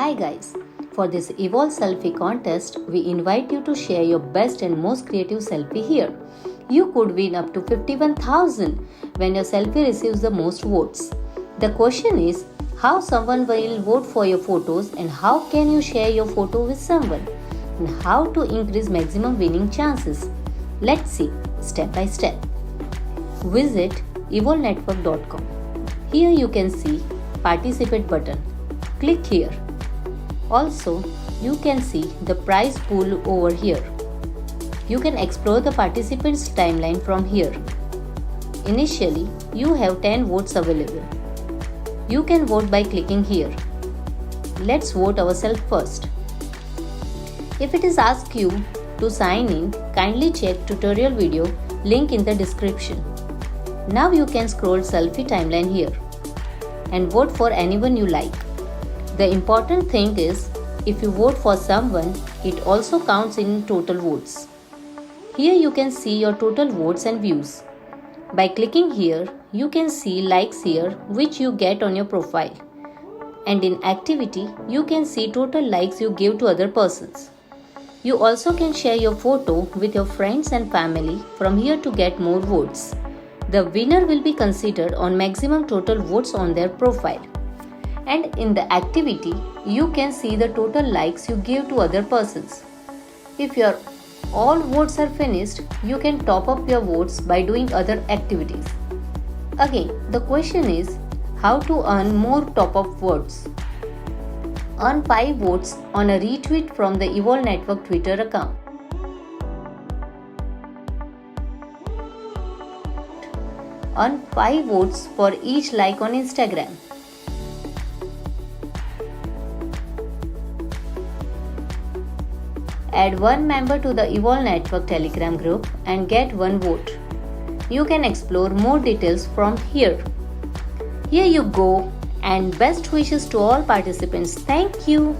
Hi guys, for this Evolve Selfie contest, we invite you to share your best and most creative selfie here. You could win up to 51,000 when your selfie receives the most votes. The question is, how someone will vote for your photos and how can you share your photo with someone? And how to increase maximum winning chances. Let's see step by step. Visit evolnetwork.com. Here you can see participate button. Click here. Also, you can see the prize pool over here. You can explore the participants' timeline from here. Initially, you have 10 votes available. You can vote by clicking here. Let's vote ourselves first. If it is asked you to sign in, kindly check tutorial video link in the description. Now you can scroll selfie timeline here and vote for anyone you like. The important thing is, if you vote for someone, it also counts in total votes. Here you can see your total votes and views. By clicking here, you can see likes here which you get on your profile. And in activity, you can see total likes you give to other persons. You also can share your photo with your friends and family from here to get more votes. The winner will be considered on maximum total votes on their profile. And in the activity, you can see the total likes you give to other persons. If your all votes are finished, you can top up your votes by doing other activities. Again, the question is how to earn more top up votes. Earn 5 votes on a retweet from the Evolve Network Twitter account. Earn 5 votes for each like on Instagram. Add one member to the Evolve Network Telegram group and get 1 vote. You can explore more details from here. Here you go, and best wishes to all participants. Thank you.